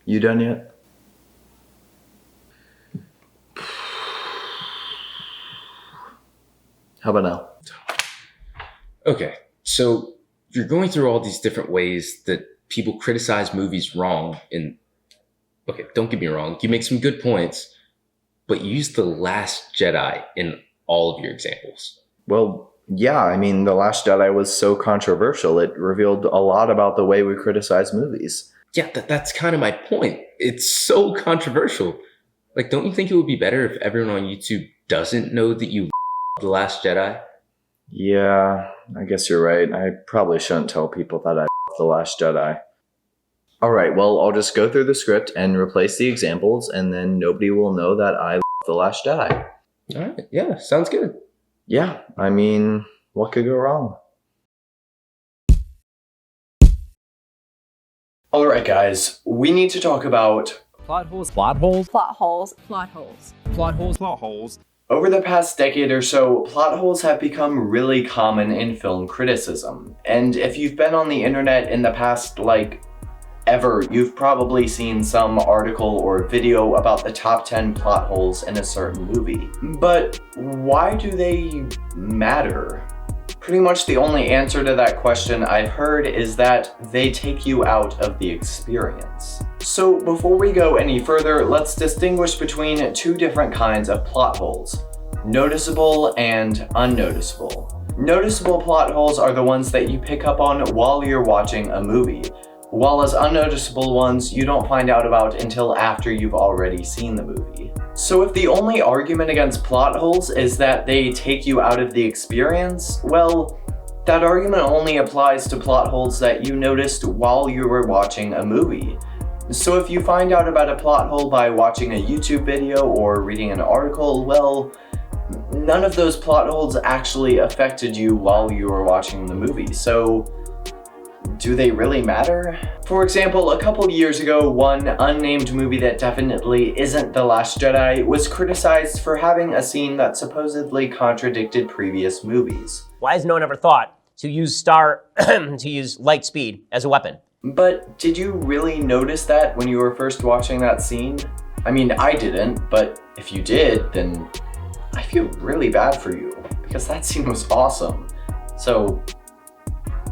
You done yet? How about now? Okay, so you're going through all these different ways that people criticize movies wrong. Okay, don't get me wrong, you make some good points, but you use The Last Jedi in all of your examples. Well, yeah, I mean, The Last Jedi was so controversial. It revealed a lot about the way we criticize movies. Yeah, that's kind of my point. It's so controversial. Like, don't you think it would be better if everyone on YouTube doesn't know that you The Last Jedi? Yeah, I guess you're right. I probably shouldn't tell people that I The Last Jedi. All right, well, I'll just go through the script and replace the examples, and then nobody will know that I The Last Jedi. All right, yeah, sounds good. Yeah, I mean, what could go wrong? All right, guys, we need to talk about plot holes, plot holes, Plot holes. plot holes, plot holes, plot holes. Over the past decade or so, plot holes have become really common in film criticism. And if you've been on the internet in the past, ever, you've probably seen some article or video about the top 10 plot holes in a certain movie. But why do they matter? Pretty much the only answer to that question I've heard is that they take you out of the experience. So before we go any further, let's distinguish between two different kinds of plot holes: noticeable and unnoticeable. Noticeable plot holes are the ones that you pick up on while you're watching a movie, while as unnoticeable ones you don't find out about until after you've already seen the movie. So if the only argument against plot holes is that they take you out of the experience, well, that argument only applies to plot holes that you noticed while you were watching a movie. So if you find out about a plot hole by watching a YouTube video or reading an article, well, none of those plot holes actually affected you while you were watching the movie. So do they really matter? For example, a couple years ago, one unnamed movie that definitely isn't The Last Jedi was criticized for having a scene that supposedly contradicted previous movies. Why has no one ever thought to use light speed as a weapon? But did you really notice that when you were first watching that scene? I mean, I didn't, but if you did, then I feel really bad for you, because that scene was awesome. So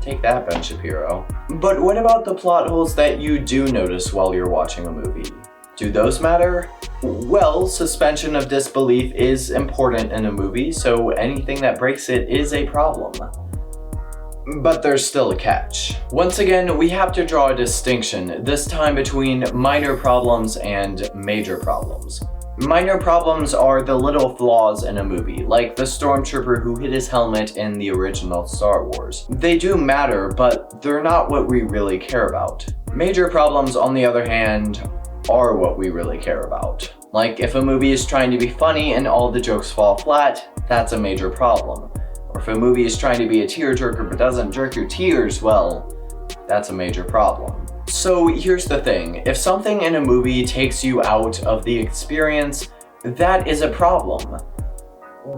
take that, Ben Shapiro. But what about the plot holes that you do notice while you're watching a movie? Do those matter? Well, suspension of disbelief is important in a movie, so anything that breaks it is a problem. But there's still a catch. Once again, we have to draw a distinction, this time between minor problems and major problems. Minor problems are the little flaws in a movie, like the stormtrooper who hid his helmet in the original Star Wars. They do matter, but they're not what we really care about. Major problems, on the other hand, are what we really care about. Like, if a movie is trying to be funny and all the jokes fall flat, that's a major problem. Or if a movie is trying to be a tearjerker but doesn't jerk your tears, well, that's a major problem. So here's the thing, if something in a movie takes you out of the experience, that is a problem.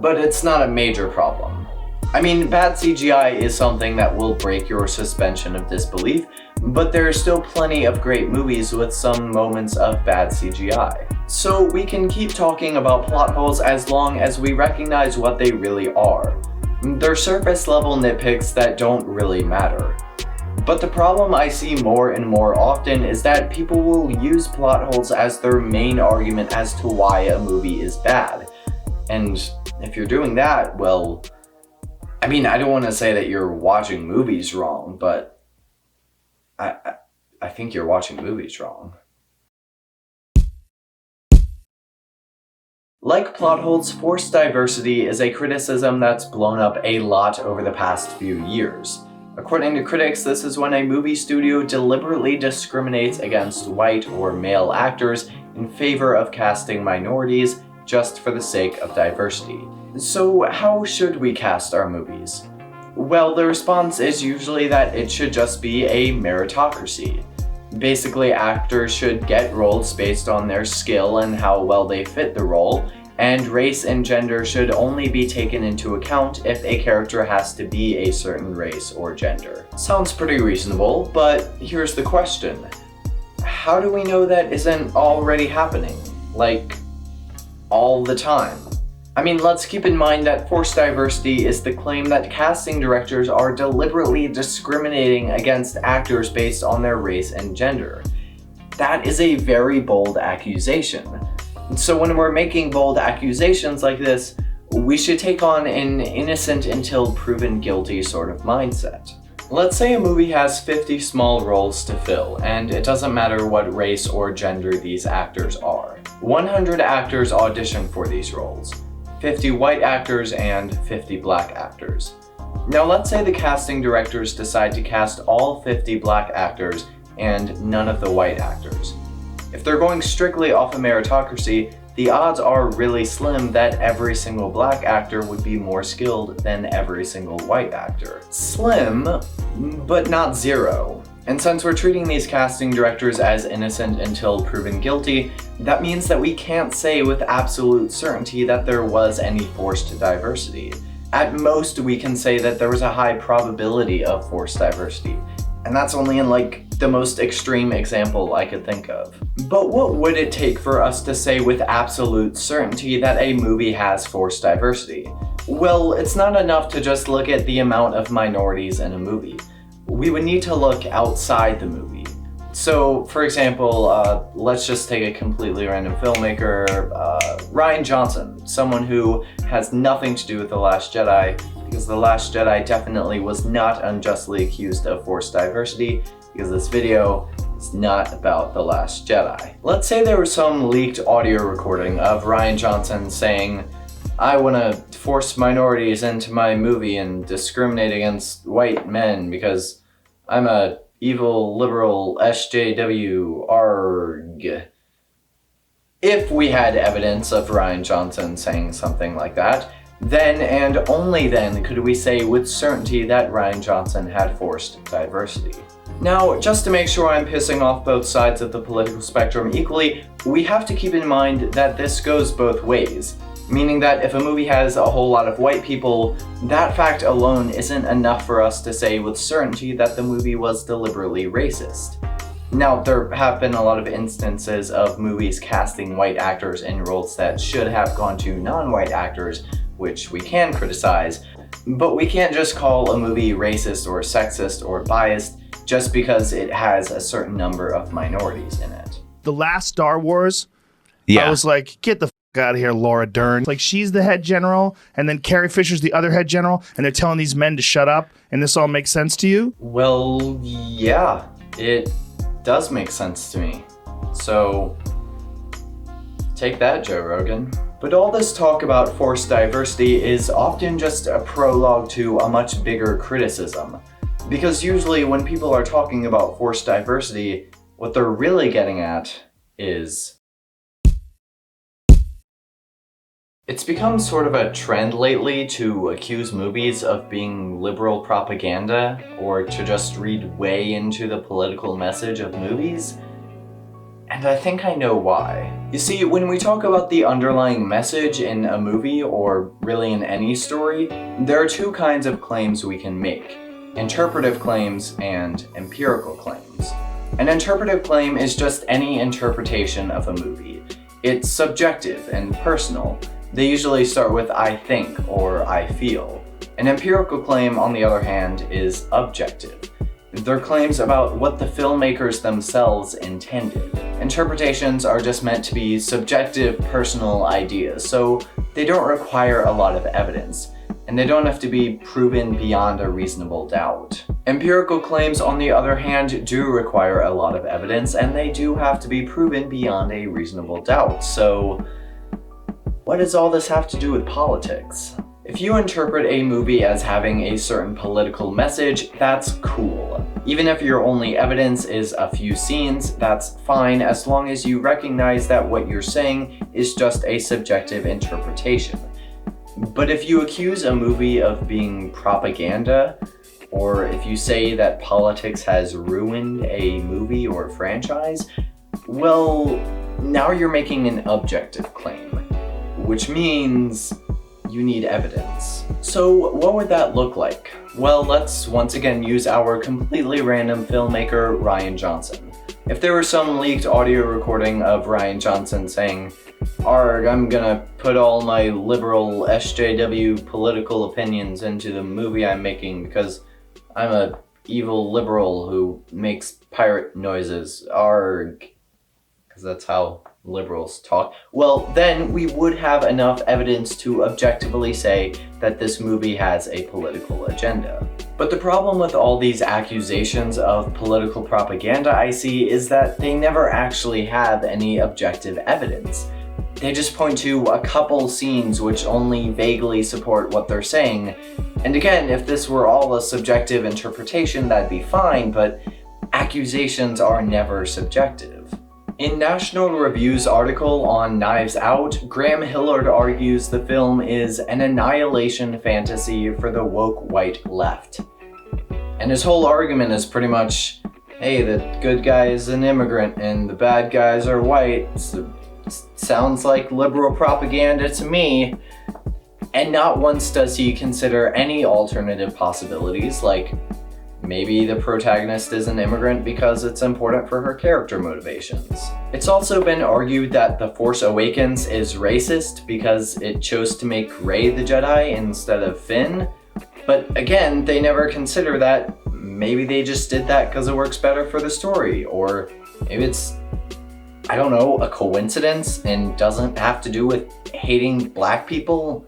But it's not a major problem. I mean, bad CGI is something that will break your suspension of disbelief, but there are still plenty of great movies with some moments of bad CGI. So we can keep talking about plot holes as long as we recognize what they really are. They're surface level nitpicks that don't really matter. But the problem I see more and more often is that people will use plot holes as their main argument as to why a movie is bad. And if you're doing that, well, I mean, I don't want to say that you're watching movies wrong, but I think you're watching movies wrong. Like plot holes, forced diversity is a criticism that's blown up a lot over the past few years. According to critics, this is when a movie studio deliberately discriminates against white or male actors in favor of casting minorities just for the sake of diversity. So how should we cast our movies? Well, the response is usually that it should just be a meritocracy. Basically, actors should get roles based on their skill and how well they fit the role, and race and gender should only be taken into account if a character has to be a certain race or gender. Sounds pretty reasonable, but here's the question. How how do we know that isn't already happening? Like, all the time? I mean, let's keep in mind that forced diversity is the claim that casting directors are deliberately discriminating against actors based on their race and gender. That is a very bold accusation. So when we're making bold accusations like this, we should take on an innocent until proven guilty sort of mindset. Let's say a movie has 50 small roles to fill, and it doesn't matter what race or gender these actors are. 100 actors audition for these roles. 50 white actors and 50 black actors. Now let's say the casting directors decide to cast all 50 black actors and none of the white actors. If they're going strictly off of meritocracy, the odds are really slim that every single black actor would be more skilled than every single white actor. Slim, but not zero. And since we're treating these casting directors as innocent until proven guilty, that means that we can't say with absolute certainty that there was any forced diversity. At most, we can say that there was a high probability of forced diversity. And that's only in like the most extreme example I could think of. But what would it take for us to say with absolute certainty that a movie has forced diversity? Well, it's not enough to just look at the amount of minorities in a movie. We would need to look outside the movie. So, for example, let's just take a completely random filmmaker, Rian Johnson, someone who has nothing to do with The Last Jedi, because The Last Jedi definitely was not unjustly accused of forced diversity, because this video is not about The Last Jedi. Let's say there was some leaked audio recording of Rian Johnson saying, "I want to force minorities into my movie and discriminate against white men because I'm a evil liberal SJW arg." If we had evidence of Rian Johnson saying something like that, then and only then could we say with certainty that Rian Johnson had forced diversity. Now, just to make sure I'm pissing off both sides of the political spectrum equally, we have to keep in mind that this goes both ways. Meaning that if a movie has a whole lot of white people, that fact alone isn't enough for us to say with certainty that the movie was deliberately racist. Now, there have been a lot of instances of movies casting white actors in roles that should have gone to non-white actors, which we can criticize, but we can't just call a movie racist or sexist or biased just because it has a certain number of minorities in it. The last Star Wars, I was like, get the out of here, Laura Dern. Like, she's the head general, and then Carrie Fisher's the other head general, and they're telling these men to shut up, and this all makes sense to you? Well, yeah, it does make sense to me. So, take that, Joe Rogan. But all this talk about forced diversity is often just a prologue to a much bigger criticism. Because usually when people are talking about forced diversity, what they're really getting at is it's become sort of a trend lately to accuse movies of being liberal propaganda, or to just read way into the political message of movies. And I think I know why. You see, when we talk about the underlying message in a movie, or really in any story, there are two kinds of claims we can make: interpretive claims and empirical claims. An interpretive claim is just any interpretation of a movie. It's subjective and personal. They usually start with "I think" or "I feel." An empirical claim, on the other hand, is objective. They're claims about what the filmmakers themselves intended. Interpretations are just meant to be subjective, personal ideas, so they don't require a lot of evidence, and they don't have to be proven beyond a reasonable doubt. Empirical claims, on the other hand, do require a lot of evidence, and they do have to be proven beyond a reasonable doubt. So, what does all this have to do with politics? If you interpret a movie as having a certain political message, that's cool. Even if your only evidence is a few scenes, that's fine as long as you recognize that what you're saying is just a subjective interpretation. But if you accuse a movie of being propaganda, or if you say that politics has ruined a movie or franchise, well, now you're making an objective claim, which means you need evidence. So what would that look like? Well, let's once again use our completely random filmmaker, Rian Johnson. If there was some leaked audio recording of Ryan Johnson saying, "Arg, I'm gonna put all my liberal SJW political opinions into the movie I'm making because I'm a evil liberal who makes pirate noises, arg," because that's how liberals talk, well, then we would have enough evidence to objectively say that this movie has a political agenda. But the problem with all these accusations of political propaganda I see is that they never actually have any objective evidence. They just point to a couple scenes which only vaguely support what they're saying. And again, if this were all a subjective interpretation, that'd be fine, but accusations are never subjective. In National Review's article on Knives Out, Graham Hillard argues the film is an annihilation fantasy for the woke white left. And his whole argument is pretty much, hey, the good guy is an immigrant and the bad guys are white. Sounds like liberal propaganda to me. And not once does he consider any alternative possibilities, like maybe the protagonist is an immigrant because it's important for her character motivations. It's also been argued that The Force Awakens is racist because it chose to make Rey the Jedi instead of Finn. But again, they never consider that maybe they just did that because it works better for the story, or maybe it's, I don't know, a coincidence and doesn't have to do with hating black people.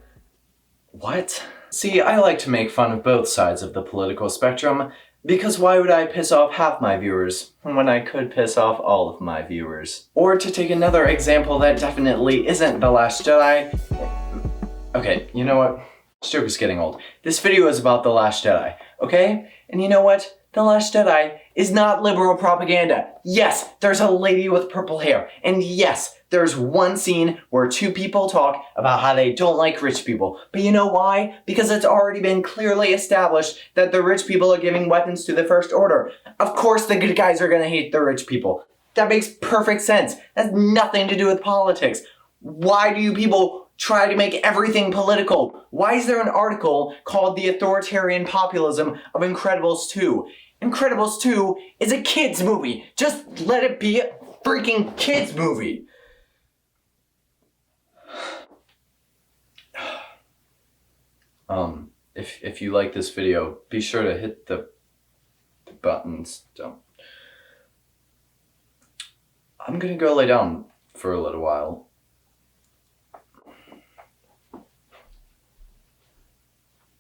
What? See, I like to make fun of both sides of the political spectrum, because why would I piss off half my viewers when I could piss off all of my viewers? Or to take another example that definitely isn't The Last Jedi. Okay, you know what? This joke is getting old. This video is about The Last Jedi, okay? And you know what? The Last Jedi is not liberal propaganda. Yes, there's a lady with purple hair. And yes, there's one scene where two people talk about how they don't like rich people. But you know why? Because it's already been clearly established that the rich people are giving weapons to the First Order. Of course the good guys are gonna hate the rich people. That makes perfect sense. That has nothing to do with politics. Why do you people try to make everything political? Why is there an article called The Authoritarian Populism of Incredibles 2? Incredibles 2 is a kid's movie. Just let it be a freaking kid's movie. If you like this video, be sure to hit the buttons. I'm gonna go lay down for a little while.